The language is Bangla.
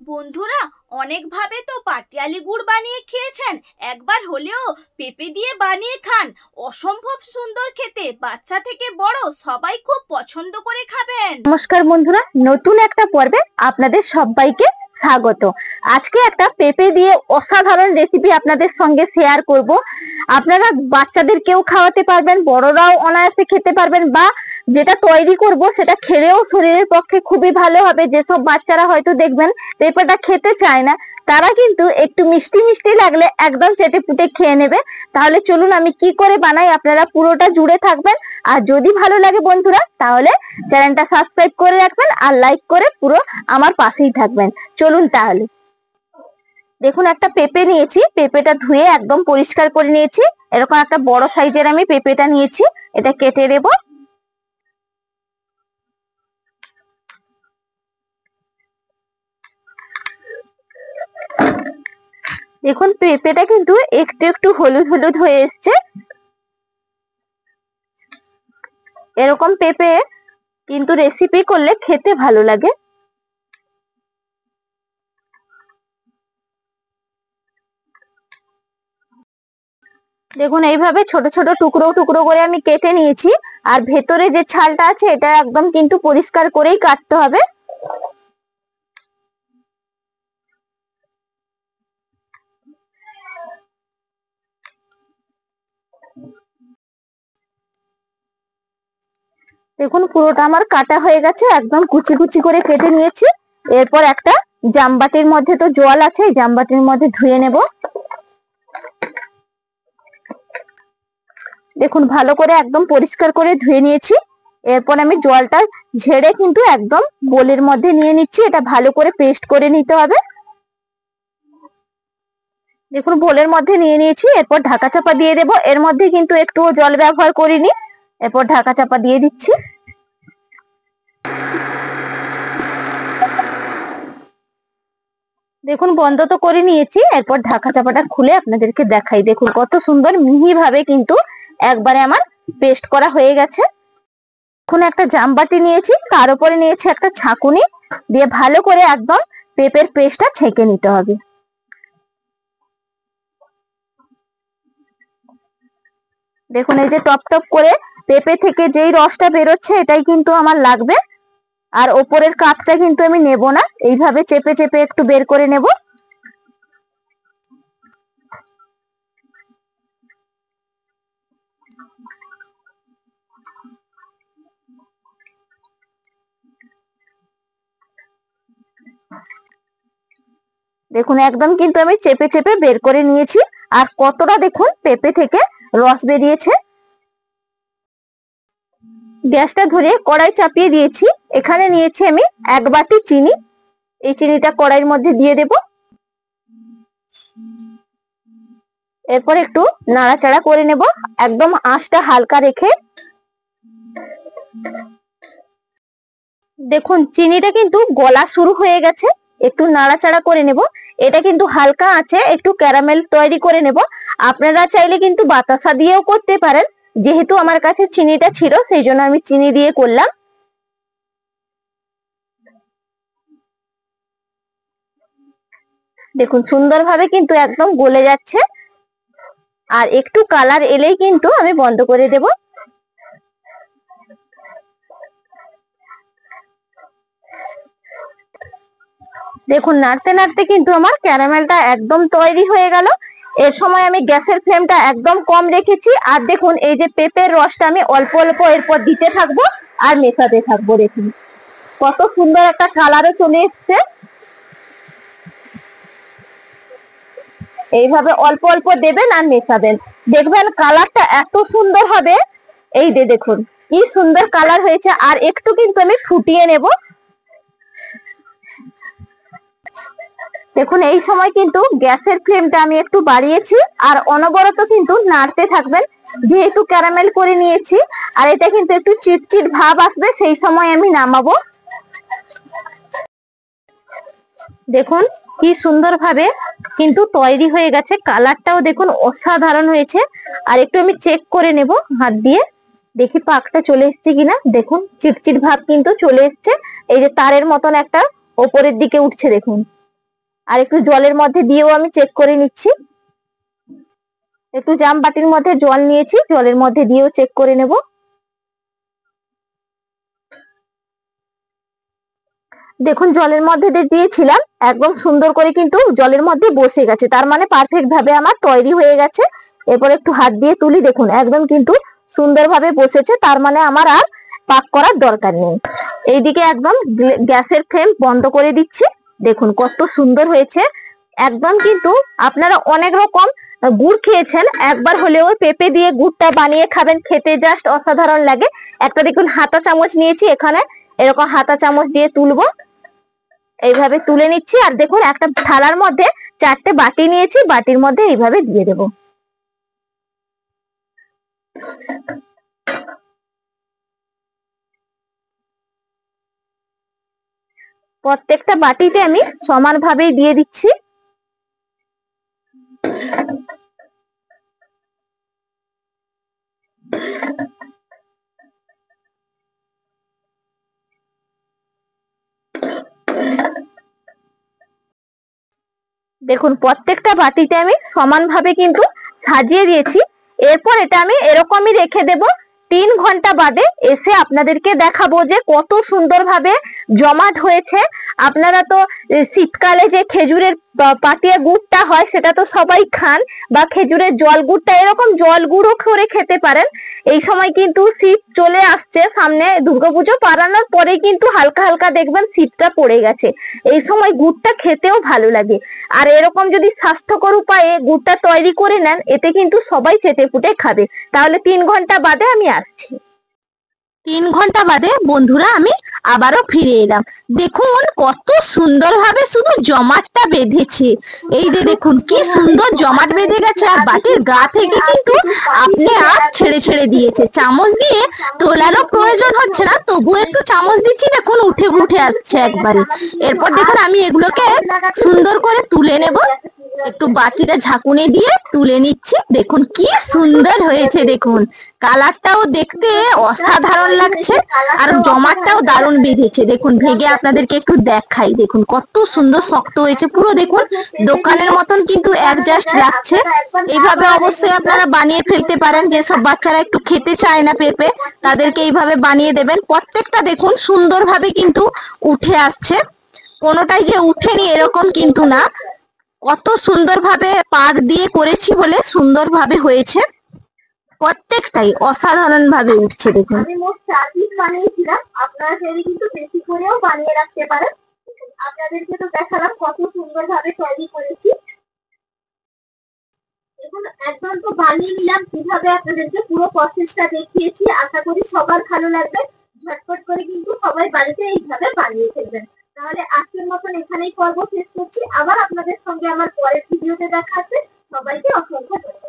বন্ধুরা, অনেকভাবে তো পাটিয়ালি গুড় বানিয়ে খেয়েছেন। একবার হলেও পেঁপে দিয়ে বানিয়ে খান, অসম্ভব সুন্দর খেতে। বাচ্চা থেকে বড় সবাই খুব পছন্দ করে খাবেন। নমস্কার বন্ধুরা, নতুন একটা পর্বে আপনাদের সবাইকে স্বাগত। আজকে একটা পেঁপে দিয়ে অসাধারণ রেসিপি আপনাদের সঙ্গে শেয়ার করব। আপনারা বাচ্চাদেরকেও খাওয়াতে পারবেন, বড়রাও অনায়াসে খেতে পারবেন, বা যেটা তৈরি করব সেটা খেলেও শরীরের পক্ষে খুবই ভালো হবে। যেসব বাচ্চারা হয়তো দেখবেন পেঁপেটা খেতে চায় না, তারা কিন্তু একটু মিষ্টি মিষ্টি লাগলে একদম চেটে পুটে খেয়ে নেবে। তাহলে চলুন আমি কি করে বানাই, আপনারা পুরোটা জুড়ে থাকবেন। আর যদি ভালো লাগে বন্ধুরা, তাহলে চ্যানেলটা সাবস্ক্রাইব করে রাখবেন আর লাইক করে পুরো আমার পাশেই থাকবেন। চলুন তাহলে। দেখুন, একটা পেঁপে নিয়েছি, পেঁপেটা ধুয়ে একদম পরিষ্কার করে নিয়েছি। এরকম একটা বড় সাইজের আমি পেঁপেটা নিয়েছি, এটা কেটে নেব। দেখুন, পেঁপেটা কিন্তু একটু একটু হলুদ হলুদ হয়ে এসছে। এরকম পেঁপে কিন্তু রেসিপি করলে খেতে ভালো লাগে। দেখুন, এইভাবে ছোট ছোট টুকরো টুকরো করে আমি কেটে নিয়েছি। আর ভেতরে যে ছালটা আছে এটা একদম কিন্তু পরিষ্কার করেই কাটতে হবে। দেখুন, পুরোটা আমার কাটা হয়ে গেছে, একদম কুচি কুচি করে কেটে নিয়েছি। এরপর একটা জামবাটির মধ্যে তো জল আছে, জামবাটির মধ্যে ধুয়ে নেব। দেখুন, ভালো করে একদম পরিষ্কার করে ধুয়ে নিয়েছি। এরপর আমি জলটা ঝেড়ে কিন্তু একদম বোলের মধ্যে নিয়ে নিচ্ছি। এটা ভালো করে পেস্ট করে নিতে হবে। দেখুন, বোলের মধ্যে নিয়ে নিয়েছি। এরপর ঢাকা চাপা দিয়ে দেব। এর মধ্যে কিন্তু একটুও জল ব্যবহার করিনি। এরপর ঢাকা চাপা দিয়ে দিচ্ছি। দেখুন, বন্ধ তো করে নিয়েছি। এরপর ঢাকা চাপাটা খুলে আপনাদেরকে দেখাই। দেখুন কত সুন্দর মিহি ভাবে কিন্তু একবারে আমার পেস্ট করা হয়ে গেছে। এখন একটা জামবাটি নিয়েছি, তার উপরে নিয়েছি একটা ছাঁকুনি, দিয়ে ভালো করে একদম পেঁপের পেস্টটা ছেঁকে নিতে হবে। দেখুন, এই যে টপ টপ করে পেঁপে থেকে যেই রসটা বেরোচ্ছে এটাই কিন্তু আমার লাগবে। আর ওপরের কাপটা কিন্তু আমি নেব না, এইভাবে চেপে চেপে একটু বের করে নেব। দেখুন, একদম কিন্তু আমি চেপে চেপে বের করে নিয়েছি। আর কতটা দেখুন পেঁপে থেকে রস বেরিয়েছে। গ্যাসটা ধরে কড়াই চাপিয়ে দিয়েছি। এখানে নিয়েছি আমি 1 বাটি চিনি। এই চিনিটা কড়াইয়ের মধ্যে দিয়ে দেব। এরপর একটু নাড়াচাড়া করে নেব, একদম আঁচটা হালকা রেখে। দেখুন, চিনিটা কিন্তু গলা শুরু হয়ে গেছে, একটু নাড়াচাড়া করে নেব। এটা কিন্তু হালকা আছে, একটু ক্যারামেল তৈরি করে নেব। আপনারা চাইলে কিন্তু বাতাসা দিয়েও করতে পারেন। যেহেতু আমার কাছে চিনিটা ছিল সেই জন্য আমি চিনি দিয়ে করলাম। দেখুন, সুন্দরভাবে কিন্তু একদম গলে যাচ্ছে। আর একটু কালার এলেই কিন্তু আমি বন্ধ করে দেব। দেখুন, নাড়তে নাড়তে কিন্তু আমার ক্যারামেলটা একদম তৈরি হয়ে গেল। এর সময় আমি গ্যাসের ফ্লেমটা একদম কম রেখেছি। আর দেখুন, এই যে পেঁপের রসটা আমি অল্প অল্প এরপর দিতে থাকবো আর মেশাতে থাকবো। দেখুন কত সুন্দর একটা কালারও চলে এসছে। এইভাবে অল্প অল্প দেবেন আর মেশাবেন, দেখবেন কালারটা এত সুন্দর হবে। এই যে দেখুন কি সুন্দর কালার হয়েছে। আর একটু কিন্তু আমি ফুটিয়ে নেব। দেখুন, এই সময় কিন্তু গ্যাসের ফ্লেমটা আমি একটু বাড়িয়েছি। আর অনবরত কিন্তু নাড়তে থাকবেন, যেহেতু ক্যারামেল করে নিয়েছি। আর এটা কিন্তু একটু চিটচিট ভাব আসবে, সেই সময় আমি নামাবো। দেখুন কি সুন্দর ভাবে কিন্তু তৈরি হয়ে গেছে। কালারটাও দেখুন অসাধারণ হয়েছে। আর একটু আমি চেক করে নেব হাত দিয়ে, দেখি পাকটা চলে এসছে কিনা। দেখুন চিটচিট ভাব কিন্তু চলে এসছে। এই যে তারের মতন একটা ওপরের দিকে উঠছে দেখুন। আর একটু জলের মধ্যে দিয়েও আমি চেক করে নিচ্ছি। একটু জাম বাটির মধ্যে জল নিয়েছি, জলের মধ্যে দিয়েও চেক করে নেব। দেখুন জলের মধ্যে দিয়েছিলাম, একদম সুন্দর করে কিন্তু জলের মধ্যে বসে গেছে, তার মানে পারফেক্ট ভাবে আমার তৈরি হয়ে গেছে। এরপর একটু হাত দিয়ে তুলি, দেখুন একদম কিন্তু সুন্দরভাবে বসেছে, তার মানে আমার আর পাক করার দরকার নেই। এইদিকে একদম গ্যাসের ফ্লেম বন্ধ করে দিচ্ছি। দেখুন কত সুন্দর হয়েছে। একদম কিন্তু আপনারা অনেক রকম গুড় খেয়েছেন, একবার হলেও পেঁপে দিয়ে গুড়টা বানিয়ে খাবেন, খেতে জাস্ট অসাধারণ লাগে। একটা দেখুন হাতা চামচ নিয়েছি, এখানে এরকম হাতা চামচ দিয়ে তুলবো, এইভাবে তুলে নিচ্ছি। আর দেখুন একটা থালার মধ্যে 4টে বাটি নিয়েছি, বাটির মধ্যে এইভাবে দিয়ে দেব। প্রত্যেকটা বাটিতে আমি সমানভাবেই দিয়ে দিচ্ছি। দেখুন প্রত্যেকটা বাটিতে আমি সমানভাবে কিন্তু সাজিয়ে দিয়েছি। এরপর এটা আমি এরকমই রেখে দেব। 3 ঘন্টা বাদে এসে আপনাদেরকে দেখাবো যে কত সুন্দরভাবে জমাট হয়েছে। আপনারা তো শীতকালে যে খেজুরের পাতিয়া গুড়টা হয় সেটা তো সবাই খান, বা খেজুরের জল গুড়টা এরকম জল গুঁড়ো করে খেতে পারেন। এই সময় কিন্তু শীত চলে আসছে, সামনে দুর্গাপুজো পারানোর পরে কিন্তু হালকা হালকা দেখবেন শীতটা পড়ে গেছে। এই সময় গুড়টা খেতেও ভালো লাগে। আর এরকম যদি স্বাস্থ্যকর উপায়ে গুড়টা তৈরি করে নেন, এতে কিন্তু সবাই চেটেপুটে খাবে। তাহলে 3 ঘন্টা বাদে আমি আসছি। 3 ঘন্টা বাদে বন্ধুরা আমি আবারও ফিরে এলাম। দেখুন কত সুন্দরভাবে শুধু জমাটটা বেঁধেছে। এই যে দেখুন কি সুন্দর জমাট বেঁধে গেছে, আর বাটির গা থেকে কিন্তু আপনি আর ছেড়ে ছেড়ে দিয়েছে। চামচ দিয়ে তোলারও প্রয়োজন হচ্ছে না, তবু একটু চামচ দিচ্ছি, দেখুন উঠে উঠে আসছে একবারে। এরপর দেখুন আমি এগুলোকে সুন্দর করে তুলে নেব। একটু বাটিটা ঝাঁকুনি দিয়ে তুলে নিচ্ছি। দেখুন কি সুন্দর হয়েছে, দেখুন কালারটাও দেখতে অসাধারণ লাগছে, আর জমাটটাও দারুণ বেঁধেছে। দেখুন ভেঙে আপনাদেরকে একটু দেখাই, দেখুন কত সুন্দর শক্ত হয়েছে পুরো। দেখুন দোকানের মতন কিন্তু অ্যাডজাস্ট লাগছে। এইভাবে অবশ্যই আপনারা বানিয়ে ফেলতে পারেন। যেসব বাচ্চারা একটু খেতে চায় না পেঁপে, তাদেরকে এইভাবে বানিয়ে দেবেন। প্রত্যেকটা দেখুন সুন্দরভাবে কিন্তু উঠে আসছে, কোনোটাই যে উঠেনি এরকম কিন্তু না। কত সুন্দরভাবে পাক দিয়ে করেছি বলে সুন্দরভাবে হয়েছে, প্রত্যেকটাই অসাধারণ ভাবে উঠছে। দেখুন আমি মোট 4 পিস বানিয়েছিলাম, আপনারা চাইলে কিন্তু বেশি করেও বানিয়ে রাখতে পারেন। আপনাদেরকে তো দেখালাম কত সুন্দর ভাবে তৈরি করেছি। দেখুন একদম তো বানিয়ে নিলাম, কিভাবে আপনাদেরকে পুরো প্রসেসটা দেখিয়েছি। আশা করি সবার ভালো লাগবে। ঝটপট করে কিন্তু সবাই বাড়িতে এইভাবে বানিয়ে ফেলবেন। তাহলে আজকের মতন এখানেই পর্ব শেষ করছি। আবার আপনাদের সঙ্গে আমার পরের ভিডিওতে দেখা হবে। সবাইকে অসংখ্য ধন্যবাদ।